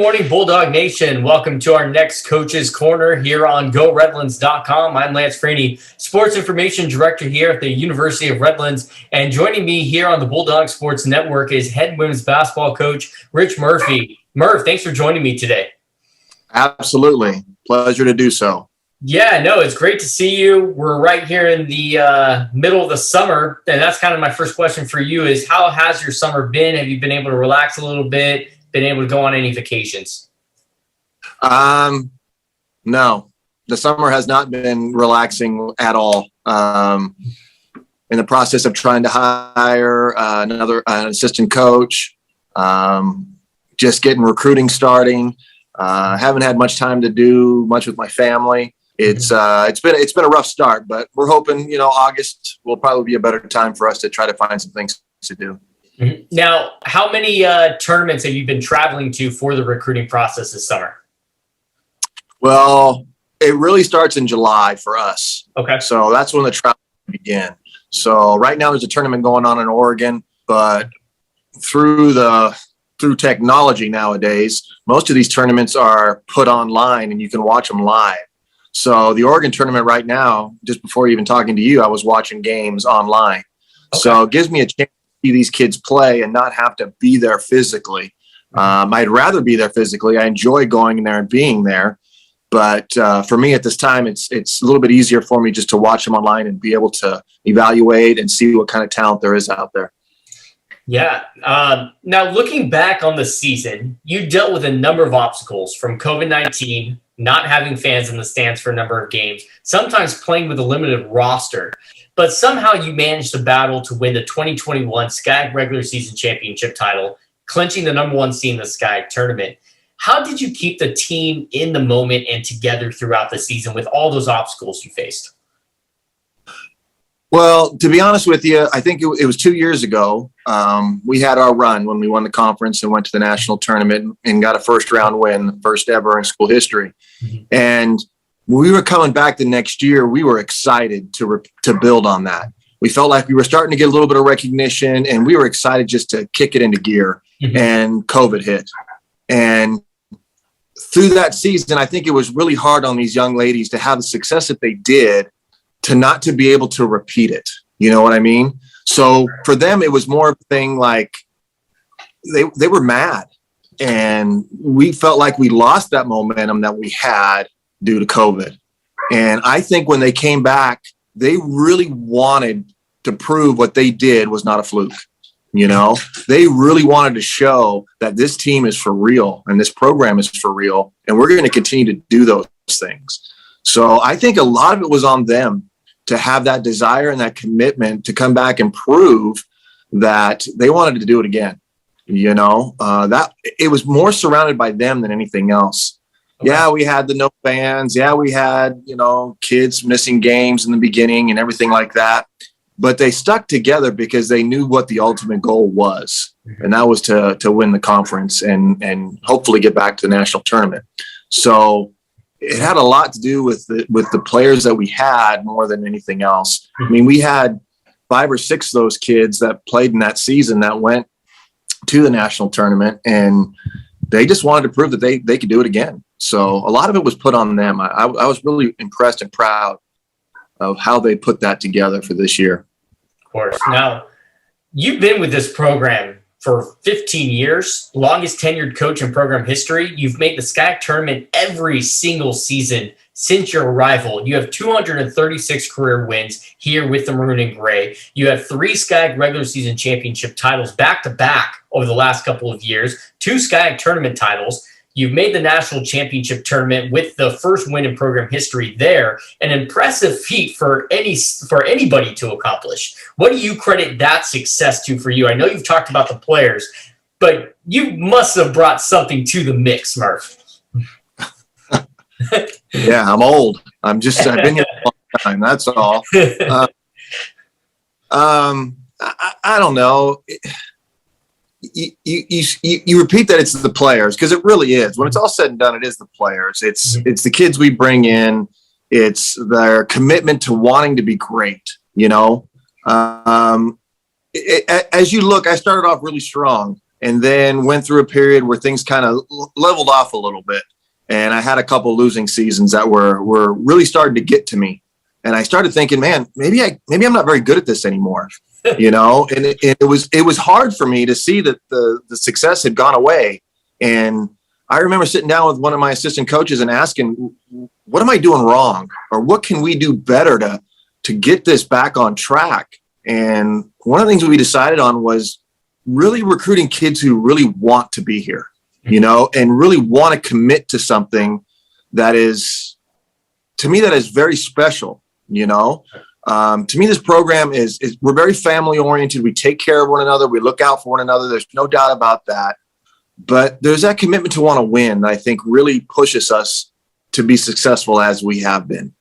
morning, Bulldog Nation. Welcome to our next Coach's Corner here on GoRedlands.com. I'm Lance Freeney, Sports Information Director here at the University of Redlands. And joining me here on the Bulldog Sports Network is head women's basketball coach Rich Murphy. Murph, thanks for joining me today. Absolutely. Pleasure to do so. Yeah, no, it's great to see you. We're right here in the middle of the summer. And that's kind of my first question for you is how has your summer been? Have you been able to relax a little bit? Been able to go on any vacations? No, the summer has not been relaxing at all. In the process of trying to hire an assistant coach, just getting recruiting starting. Haven't had much time to do much with my family. It's been a rough start, but we're hoping, August will probably be a better time for us to try to find some things to do. Mm-hmm. Now, how many tournaments have you been traveling to for the recruiting process this summer? Well, it really starts in July for us. Okay. So that's when the travel begin. So right now there's a tournament going on in Oregon, but through technology nowadays, most of these tournaments are put online and you can watch them live. So the Oregon tournament right now, just before even talking to you, I was watching games online. Okay. So it gives me a chance to see these kids play and not have to be there physically. I'd rather be there physically. I enjoy going in there and being there. But for me at this time, it's a little bit easier for me just to watch them online and be able to evaluate and see what kind of talent there is out there. Yeah. Now, looking back on the season, you dealt with a number of obstacles from COVID-19, not having fans in the stands for a number of games, sometimes playing with a limited roster. But somehow you managed to battle to win the 2021 SCIAC regular season championship title, clinching the number one seed in the SCIAC tournament. How did you keep the team in the moment and together throughout the season with all those obstacles you faced? Well, to be honest with you, I think it was 2 years ago. We had our run when we won the conference and went to the national tournament and got a first round win, first ever in school history. Mm-hmm. And when we were coming back the next year, we were excited to build on that. We felt like we were starting to get a little bit of recognition and we were excited just to kick it into gear. Mm-hmm. And COVID hit. And through that season, I think it was really hard on these young ladies to have the success that they did to not to be able to repeat it. You know what I mean? So for them, it was more of a thing like they were mad. And we felt like we lost that momentum that we had due to COVID. And I think when they came back, they really wanted to prove what they did was not a fluke. They really wanted to show that this team is for real and this program is for real. And we're going to continue to do those things. So I think a lot of it was on them to have that desire and that commitment to come back and prove that they wanted to do it again. That it was more surrounded by them than anything else. Okay. Yeah, we had the no fans. Yeah, we had, kids missing games in the beginning and everything like that. But they stuck together because they knew what the ultimate goal was. Mm-hmm. And that was to win the conference and hopefully get back to the national tournament. So it had a lot to do with the players that we had more than anything else. I mean, we had 5 or 6 of those kids that played in that season that went to the national tournament, and they just wanted to prove that they could do it again. So a lot of it was put on them. I was really impressed and proud of how they put that together for this year. Of course. Now, you've been with this program for 15 years, longest tenured coach in program history. You've made the SCIAC tournament every single season since your arrival. You have 236 career wins here with the Maroon and Gray. You have 3 SCIAC regular season championship titles back-to-back over the last couple of years, 2 SCIAC tournament titles. You've made the national championship tournament with the first win in program history there, an impressive feat for anybody to accomplish. What do you credit that success to for you? I know you've talked about the players, but you must have brought something to the mix, Murph. Yeah, I'm old. I've been here a long time. That's all. I don't know. You repeat that it's the players because it really is. When it's all said and done, it is the players. It's the kids we bring in. It's their commitment to wanting to be great. As you look, I started off really strong, and then went through a period where things kind of leveled off a little bit. And I had a couple losing seasons that were really starting to get to me. And I started thinking, man, maybe I'm not very good at this anymore, and it was hard for me to see that the success had gone away. And I remember sitting down with one of my assistant coaches and asking, what am I doing wrong? Or what can we do better to get this back on track? And one of the things we decided on was really recruiting kids who really want to be here, and really want to commit to something that is, to me, that is very special. To me, this program is we're very family oriented. We take care of one another. We look out for one another. There's no doubt about that. But there's that commitment to want to win that I think really pushes us to be successful as we have been,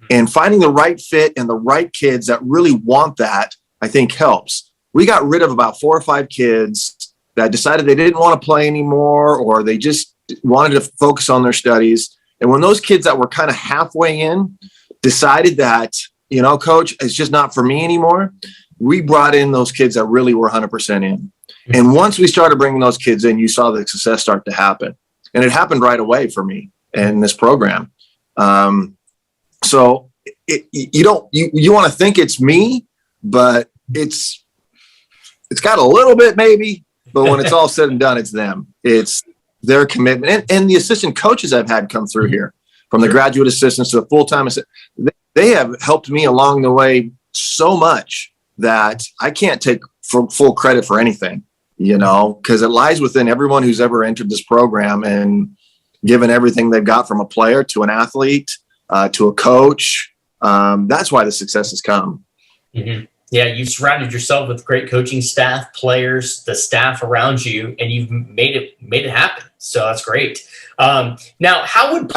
and finding the right fit and the right kids that really want that, I think helps. We got rid of about 4 or 5 kids that decided they didn't want to play anymore, or they just wanted to focus on their studies. And when those kids that were kind of halfway in decided that, coach, it's just not for me anymore, we brought in those kids that really were 100% in. And once we started bringing those kids in, you saw the success start to happen. And it happened right away for me in this program. So you want to think it's me, but it's got a little bit maybe, but when it's all said and done, it's them. It's their commitment. And the assistant coaches I've had come through here, from the graduate assistants to the full-time assistant, they have helped me along the way so much that I can't take full credit for anything, because it lies within everyone who's ever entered this program and given everything they've got, from a player to an athlete to a coach. That's why the success has come. Mm-hmm. Yeah, you've surrounded yourself with great coaching staff, players, the staff around you, and you've made it happen. So that's great. Now, how would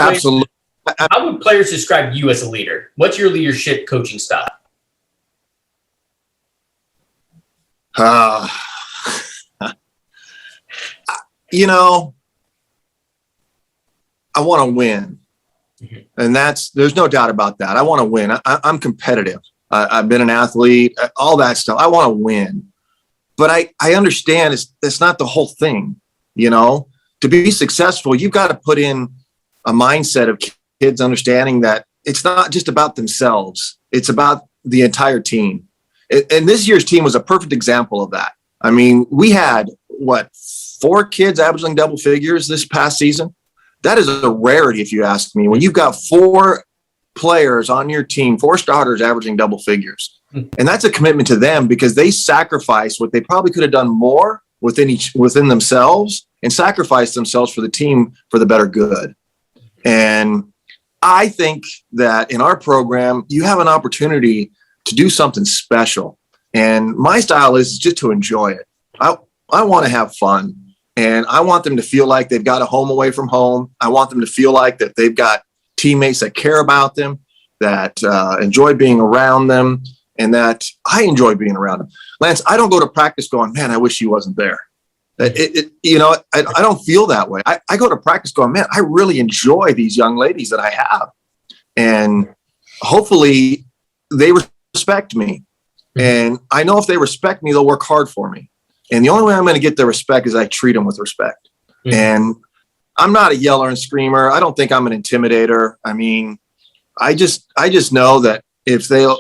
players describe you as a leader? What's your leadership coaching style? I want to win. Mm-hmm. And there's no doubt about that. I want to win. I'm competitive. I've been an athlete, all that stuff. I want to win. But I understand it's not the whole thing. To be successful, you've got to put in a mindset of kids understanding that it's not just about themselves. It's about the entire team. And this year's team was a perfect example of that. I mean, we had 4 kids averaging double figures this past season. That is a rarity, if you ask me. When you've got 4 players on your team, 4 starters averaging double figures. And that's a commitment to them, because they sacrificed what they probably could have done more within themselves, and sacrificed themselves for the team for the better good. And I think that in our program, you have an opportunity to do something special. And my style is just to enjoy it. I want to have fun, and I want them to feel like they've got a home away from home. I want them to feel like that they've got teammates that care about them, that enjoy being around them, and that I enjoy being around them. Lance, I don't go to practice going, man, I wish he wasn't there. I don't feel that way. I go to practice going, man, I really enjoy these young ladies that I have. And hopefully they respect me. And I know if they respect me, they'll work hard for me. And the only way I'm going to get their respect is I treat them with respect. Mm-hmm. And I'm not a yeller and screamer. I don't think I'm an intimidator. I mean, I just know that if they'll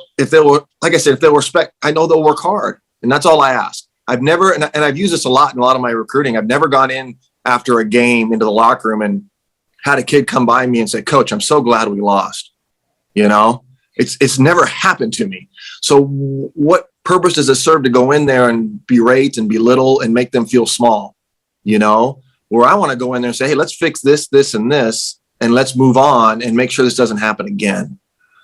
like I said, if they'll respect, I know they'll work hard. And that's all I ask. I've never, and I've used this a lot in a lot of my recruiting. I've never gone in after a game into the locker room and had a kid come by me and say, Coach, I'm so glad we lost. It's never happened to me. So what purpose does it serve to go in there and berate and belittle and make them feel small? Where I want to go in there and say, hey, let's fix this, this, and this, and let's move on and make sure this doesn't happen again.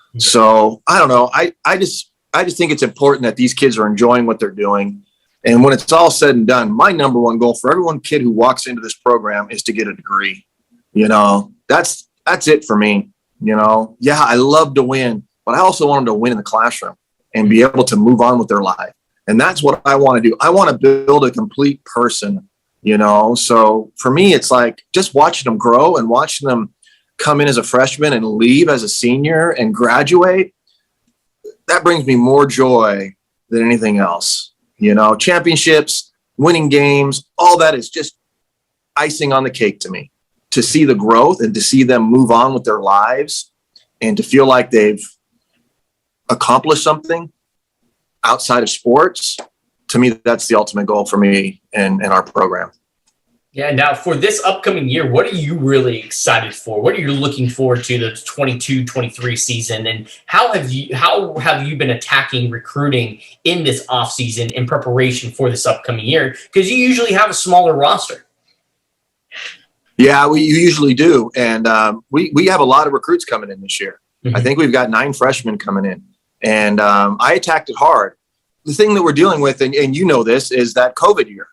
Mm-hmm. So I don't know. I just think it's important that these kids are enjoying what they're doing. And when it's all said and done, my number one goal for every one kid who walks into this program is to get a degree. That's it for me. Yeah, I love to win, but I also want them to win in the classroom and be able to move on with their life. And that's what I want to do. I want to build a complete person, So for me, it's like just watching them grow and watching them come in as a freshman and leave as a senior and graduate. That brings me more joy than anything else. Championships, winning games, all that is just icing on the cake to me. To see the growth and to see them move on with their lives and to feel like they've accomplished something outside of sports, to me, that's the ultimate goal for me and our program. Yeah. Now, for this upcoming year, what are you really excited for? What are you looking forward to the 22-23 season? And how have you been attacking recruiting in this offseason in preparation for this upcoming year? Because you usually have a smaller roster. Yeah, we usually do. And we have a lot of recruits coming in this year. Mm-hmm. I think we've got 9 freshmen coming in. And I attacked it hard. The thing that we're dealing with, and you know this, is that COVID year.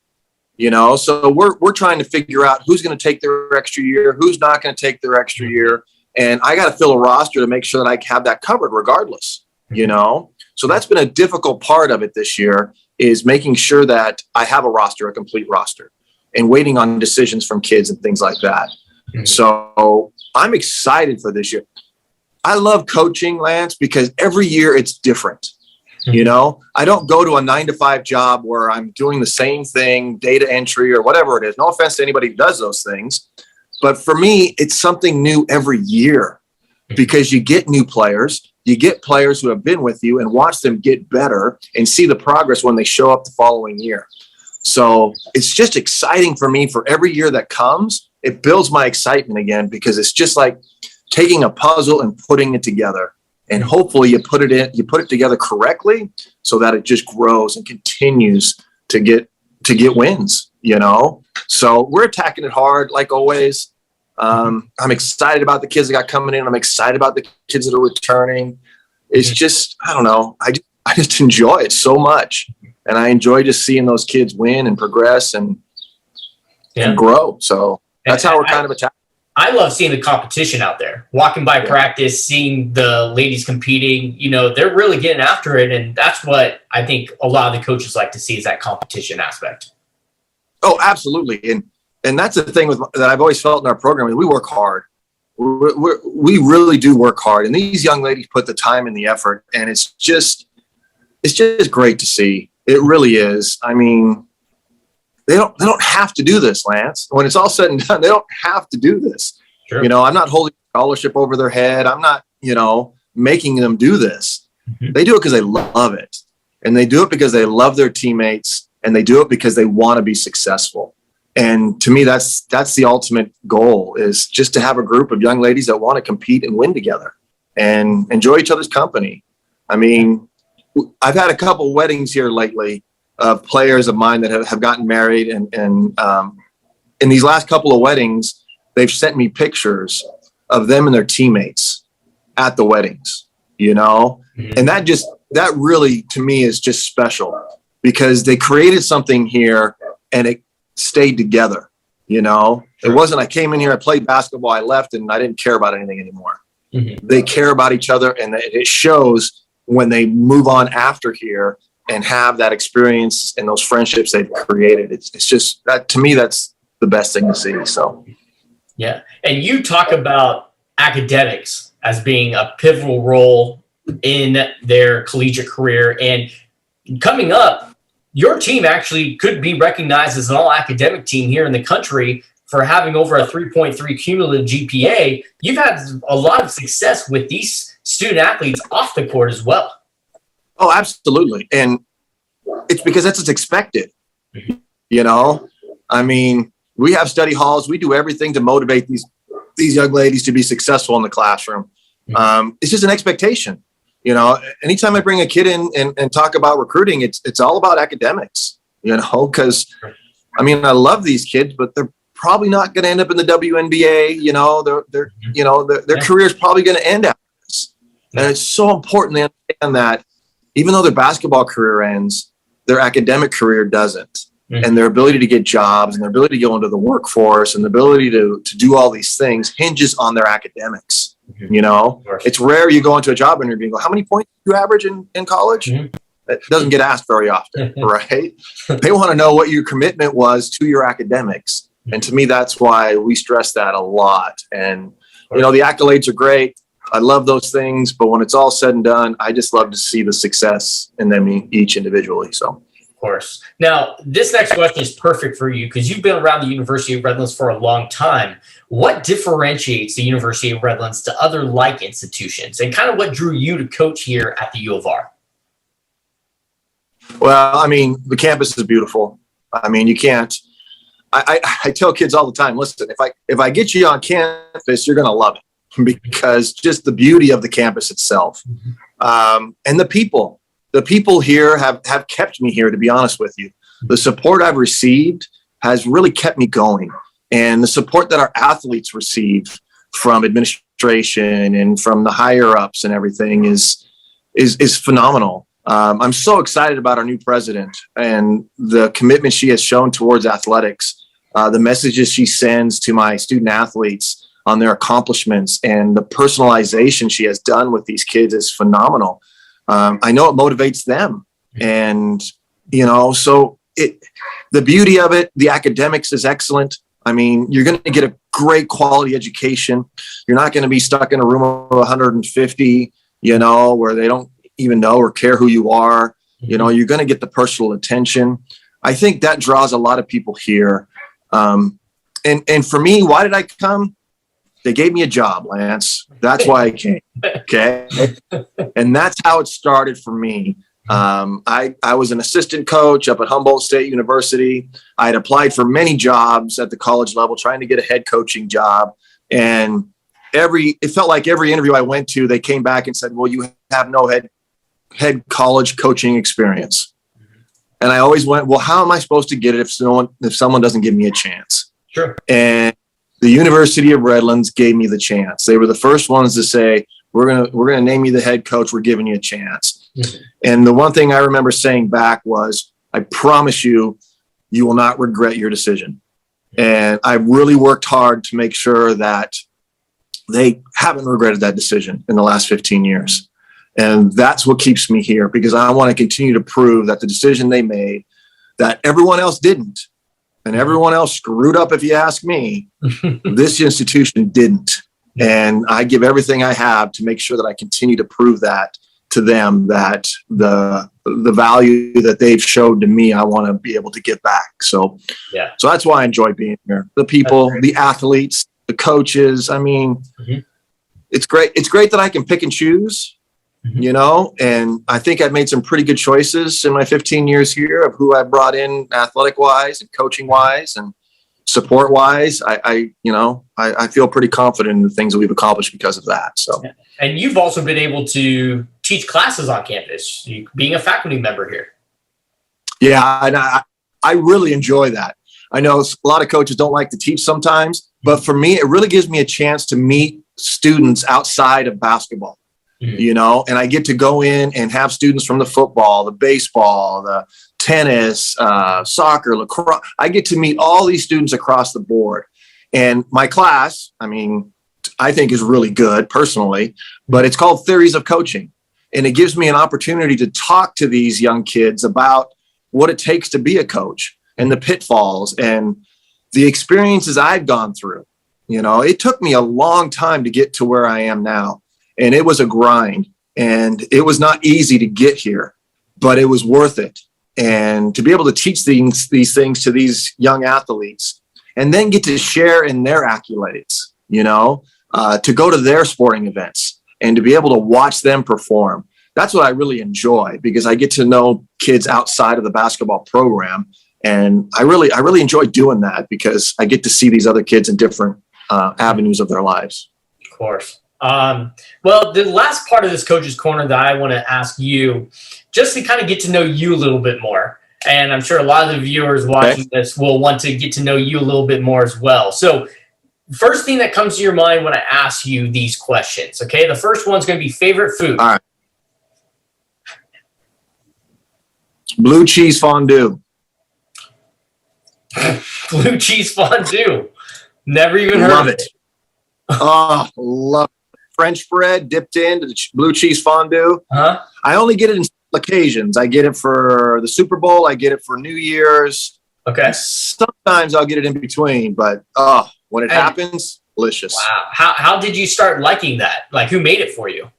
So we're trying to figure out who's going to take their extra year, who's not going to take their extra year. And I got to fill a roster to make sure that I have that covered regardless, So that's been a difficult part of it this year, is making sure that I have a roster, a complete roster, and waiting on decisions from kids and things like that. Mm-hmm. So I'm excited for this year. I love coaching, Lance, because every year it's different. I don't go to a 9-to-5 job where I'm doing the same thing, data entry or whatever it is. No offense to anybody who does those things. But for me, it's something new every year because you get new players. You get players who have been with you and watch them get better and see the progress when they show up the following year. So it's just exciting for me for every year that comes. It builds my excitement again because it's just like taking a puzzle and putting it together. And hopefully you put it together correctly so that it just grows and continues to get wins, So we're attacking it hard like always. I'm excited about the kids that got coming in. I'm excited about the kids that are returning. It's just, I don't know. I just enjoy it so much. And I enjoy just seeing those kids win and progress and grow. So that's how we're kind of attacking. I love seeing the competition out there, walking by practice, seeing the ladies competing, they're really getting after it. And that's what I think a lot of the coaches like to see, is that competition aspect. Oh, absolutely. And that's the thing that I've always felt in our program. We work hard. We really do work hard. And these young ladies put the time and the effort. And it's just great to see. It really is. I mean, they don't have to do this, Lance. When it's all said and done, they don't have to do this. Sure. I'm not holding a scholarship over their head. I'm not, making them do this. Mm-hmm. They do it because they love it. And they do it because they love their teammates, and they do it because they want to be successful. And to me, that's the ultimate goal, is just to have a group of young ladies that want to compete and win together and enjoy each other's company. I mean, I've had a couple weddings here lately of players of mine that have gotten married. And in these last couple of weddings, they've sent me pictures of them and their teammates at the weddings, Mm-hmm. And that really, to me, is just special because they created something here and it stayed together, Sure. It wasn't, I came in here, I played basketball, I left, and I didn't care about anything anymore. Mm-hmm. They care about each other, and it shows when they move on after here and have that experience and those friendships they've created. It's just that, to me, that's the best thing to see. So, yeah. And you talk about academics as being a pivotal role in their collegiate career. And coming up, your team actually could be recognized as an all-academic team here in the country for having over a 3.3 cumulative GPA. You've had a lot of success with these student athletes off the court as well. Oh, absolutely. And it's because that's what's expected. I mean, we have study halls. We do everything to motivate these young ladies to be successful in the classroom. It's just an expectation. Anytime I bring a kid in and talk about recruiting, it's all about academics, because I mean, I love these kids, but they're probably not going to end up in the WNBA. Their career is probably going to end after this. And it's so important they understand that even though their basketball career ends, their academic career doesn't. Mm-hmm. And their ability to get jobs and their ability to go into the workforce and the ability to do all these things hinges on their academics. Mm-hmm. It's rare you go into a job interview and go, how many points do you average in college? Mm-hmm. It doesn't get asked very often, right? They want to know what your commitment was to your academics. Mm-hmm. And to me, that's why we stress that a lot. And, the accolades are great. I love those things, but when it's all said and done, I just love to see the success in them each individually. So, course. Now, this next question is perfect for you because you've been around the University of Redlands for a long time. What differentiates the University of Redlands to other like institutions, and kind of what drew you to coach here at the U of R? Well, I mean, the campus is beautiful. I mean, you can't. I tell kids all the time, listen, if I get you on campus, you're going to love it, because just the beauty of the campus itself, and the people here have kept me here, to be honest with you. The support I've received has really kept me going, and the support that our athletes receive from administration and from the higher ups and everything is phenomenal. I'm so excited about our new president and the commitment she has shown towards athletics, the messages she sends to my student athletes on their accomplishments, and the personalization she has done with these kids is phenomenal. I know it motivates them. And, so the beauty of it, the academics is excellent. I mean, you're going to get a great quality education. You're not going to be stuck in a room of 150, where they don't even know or care who you are. You're going to get the personal attention. I think that draws a lot of people here. And for me, why did I come? They gave me a job, Lance. That's why I came. Okay. And that's how it started for me. I was an assistant coach up at Humboldt State University. I had applied for many jobs at the college level, trying to get a head coaching job. And it felt like every interview I went to, they came back and said, well, you have no head college coaching experience. And I always went, well, how am I supposed to get it if someone doesn't give me a chance? Sure. And the University of Redlands gave me the chance. They were the first ones to say, we're gonna name you the head coach. We're giving you a chance. Mm-hmm. And the one thing I remember saying back was, I promise you, you will not regret your decision. And I really worked hard to make sure that they haven't regretted that decision in the last 15 years. And that's what keeps me here, because I want to continue to prove that the decision they made, that everyone else didn't, and everyone else screwed up, if you ask me, this institution didn't. And I give everything I have to make sure that I continue to prove that to them, that the value that they've showed to me, I want to be able to give back. So that's why I enjoy being here. The people, the athletes, the coaches. I mean, it's great. It's great that I can pick and choose. And I think I've made some pretty good choices in my 15 years here of who I brought in athletic wise and coaching wise and support wise. I feel pretty confident in the things that we've accomplished because of that. So, and you've also been able to teach classes on campus, being a faculty member here. Yeah. And I really enjoy that. I know a lot of coaches don't like to teach sometimes, but for me, it really gives me a chance to meet students outside of basketball. And I get to go in and have students from the football, the baseball, the tennis, soccer, lacrosse. I get to meet all these students across the board. And my class, I mean, I think is really good personally, but it's called Theories of Coaching. And it gives me an opportunity to talk to these young kids about what it takes to be a coach and the pitfalls and the experiences I've gone through. It took me a long time to get to where I am now. And it was a grind, and it was not easy to get here, but it was worth it. And to be able to teach these things to these young athletes and then get to share in their accolades, to go to their sporting events and to be able to watch them perform. That's what I really enjoy, because I get to know kids outside of the basketball program. And I really enjoy doing that, because I get to see these other kids in different avenues of their lives. Of course. Well, the last part of this Coach's Corner that I want to ask you, just to kind of get to know you a little bit more. And I'm sure a lot of the viewers watching this will want to get to know you a little bit more as well. So first thing that comes to your mind when I ask you these questions, okay? The first one's going to be favorite food. All right. Blue cheese fondue. Blue cheese fondue. Never even heard Love of it. Oh, love it. French bread dipped into the blue cheese fondue. Uh-huh. I only get it in occasions. I get it for the Super Bowl. I get it for New Year's. Okay. Sometimes I'll get it in between, but when it happens, delicious. Wow. How did you start liking that? Like, who made it for you?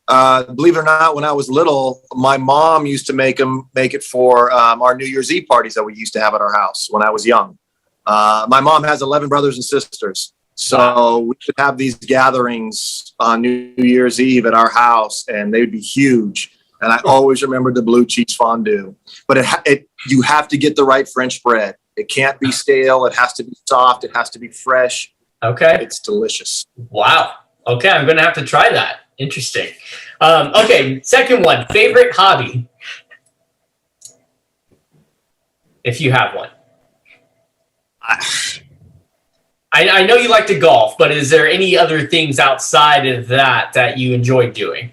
Believe it or not, when I was little, my mom used to make it for our New Year's Eve parties that we used to have at our house when I was young. My mom has 11 brothers and sisters. So we should have these gatherings on New Year's Eve at our house, and they would be huge. And I always remember the blue cheese fondue. But you have to get the right French bread. It can't be stale. It has to be soft. It has to be fresh. Okay. It's delicious. Wow. Okay, I'm going to have to try that. Interesting. Okay, second one. Favorite hobby? If you have one. I know you like to golf, but is there any other things outside of that you enjoy doing?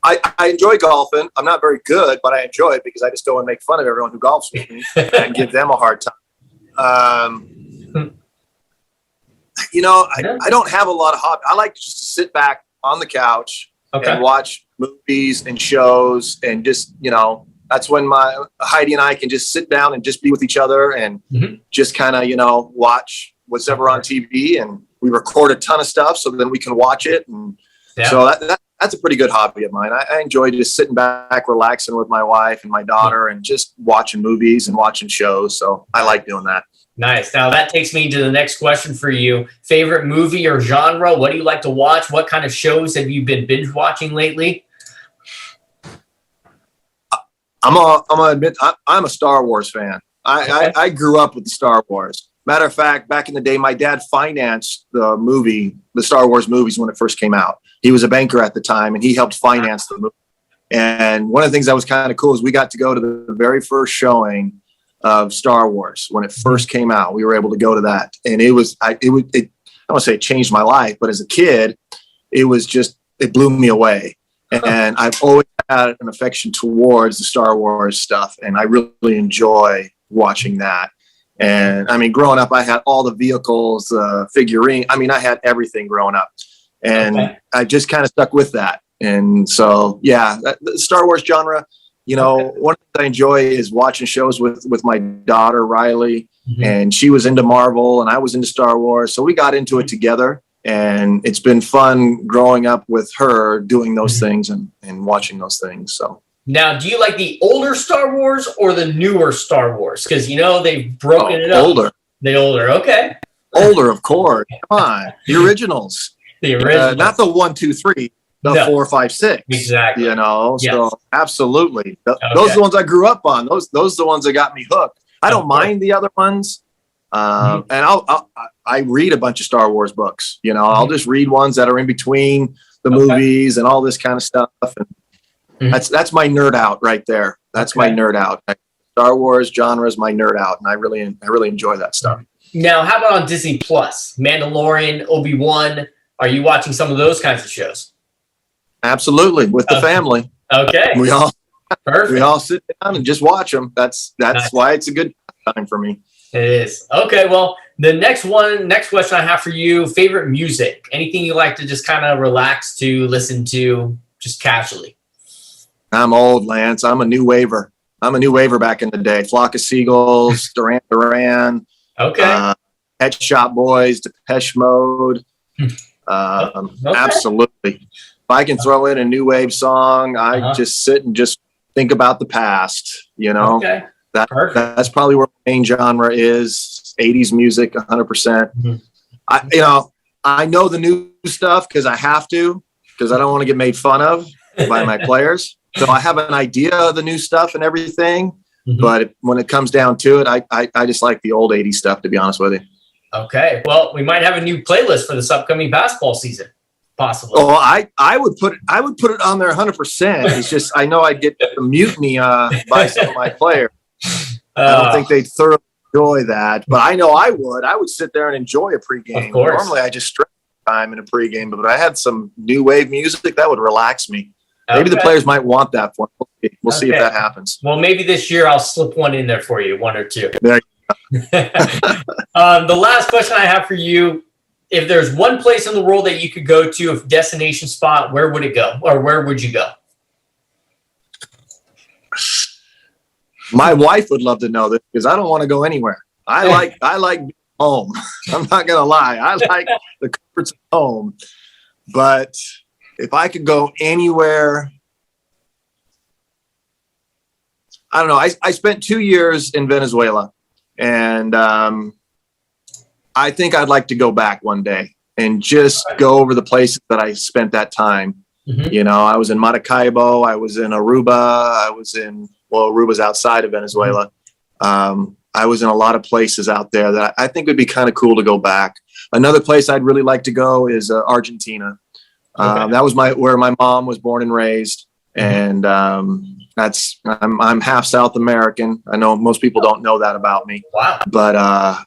I enjoy golfing. I'm not very good, but I enjoy it because I just go and make fun of everyone who golfs with me and give them a hard time. I don't have a lot of hobby. I like to just sit back on the couch and watch movies and shows, and just, that's when Heidi and I can just sit down and just be with each other and just kind of, watch what's ever on TV, and we record a ton of stuff so then we can watch it. And so that's a pretty good hobby of mine. I enjoy just sitting back, relaxing with my wife and my daughter and just watching movies and watching shows. So I like doing that. Nice. Now that takes me to the next question for you. Favorite movie or genre? What do you like to watch? What kind of shows have you been binge watching lately? I'm gonna admit I'm a Star Wars fan. I grew up with the Star Wars. Matter of fact, back in the day, my dad financed the Star Wars movies when it first came out. He was a banker at the time, and he helped finance the movie. And one of the things that was kind of cool is we got to go to the very first showing of Star Wars when it first came out. We were able to go to that, and I don't want to say it changed my life, but as a kid, it blew me away. And I've always had an affection towards the Star Wars stuff, and I really enjoy watching that. And I mean, growing up, I had all the vehicles, figurine. I mean, I had everything growing up, and I just kind of stuck with that. And so, the Star Wars genre, one of the things I enjoy is watching shows with my daughter, Riley, and she was into Marvel and I was into Star Wars. So we got into it together, and it's been fun growing up with her doing those things and watching those things. So. Now, do you like the older Star Wars or the newer Star Wars? Because, they've broken it up. Older. The older, okay. Older, of course. Come on. The originals. The originals. Not the 1, 2, 3, the 4, 5, 6. Exactly. So absolutely. Those are the ones I grew up on. Those are the ones that got me hooked. I don't mind the other ones. And I read a bunch of Star Wars books. I'll just read ones that are in between the movies and all this kind of stuff. And that's my nerd out right there. That's my nerd out. Star Wars genre is my nerd out, and I really enjoy that stuff. Now, how about on Disney Plus? Mandalorian, Obi-Wan. Are you watching some of those kinds of shows? Absolutely, with the family. Okay. We all sit down and just watch them. That's nice. Why it's a good time for me. It is. Okay, well, the next question I have for you, favorite music. Anything you like to just kind of relax to, listen to, just casually? I'm old, Lance. I'm a new waver. Back in the day. Flock of Seagulls, Duran Duran. Okay. Pet Shop Boys, Depeche Mode. Absolutely. If I can throw in a new wave song, I just sit and just think about the past. Okay. That's probably where my main genre is. 80s music, 100%. I know the new stuff because I have to, because I don't want to get made fun of by my players. So I have an idea of the new stuff and everything, but when it comes down to it, I just like the old 80s stuff, to be honest with you. Okay. Well, we might have a new playlist for this upcoming basketball season, possibly. Oh, I would put it on there 100%. It's just I know I'd get the mutiny by some of my players. I don't think they'd thoroughly enjoy that, but I know I would. I would sit there and enjoy a pregame. Of course. Normally, I just stretch time in a pregame, but if I had some new wave music, that would relax me. Maybe the players might want that for me. We'll see if that happens. Well, maybe this year I'll slip one in there for you, one or two. There you go. The last question I have for you, if there's one place in the world that you could go to, a destination spot, where would it go? Or where would you go? My wife would love to know this because I don't want to go anywhere. I like being home. I'm not going to lie. I like the comforts of home. But if I could go anywhere, I don't know. I spent 2 years in Venezuela, and I think I'd like to go back one day and just go over the places that I spent that time. Mhm. You know, I was in Maracaibo, I was in Aruba, Aruba's outside of Venezuela. I was in a lot of places out there that I think would be kind of cool to go back. Another place I'd really like to go is Argentina. Okay. That was where my mom was born and raised, and I'm half South American. I know most people don't know that about me, Wow. but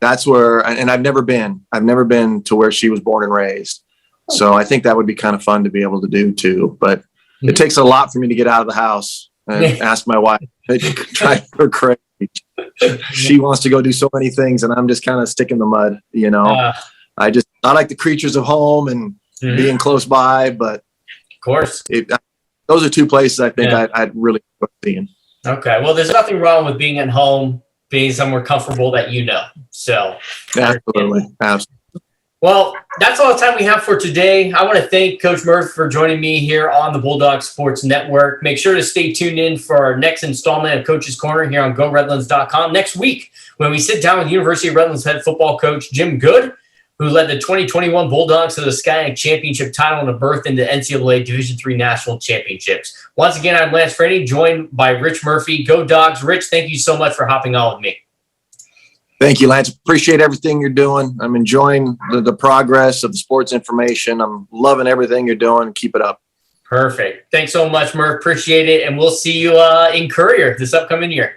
that's where, and I've never been to where she was born and raised. So I think that would be kind of fun to be able to do too. But Mhm. it takes a lot for me to get out of the house and ask my wife. Drive her crazy. She wants to go do so many things, and I'm just kind of stuck in the mud. You know, I like the creatures of home and Mhm. being close by. But Of course. those are two places I think I'd really enjoy being. Okay. Well, there's nothing wrong with being at home, being somewhere comfortable that you know. So Absolutely. Well, that's all the time we have for today. I want to thank Coach Murph for joining me here on the Bulldog Sports Network. Make sure to stay tuned in for our next installment of Coach's Corner here on GoRedlands.com next week when we sit down with University of Redlands head football coach Jim Good, who led the 2021 Bulldogs to the SCIAC championship title and a berth into NCAA Division III National Championships. Once again, I'm Lance Frady, joined by Rich Murphy. Go Dogs. Rich, thank you so much for hopping on with me. Thank you, Lance. Appreciate everything you're doing. I'm enjoying the progress of the sports information. I'm loving everything you're doing. Keep it up. Perfect. Thanks so much, Murph. Appreciate it. And we'll see you in Courier this upcoming year.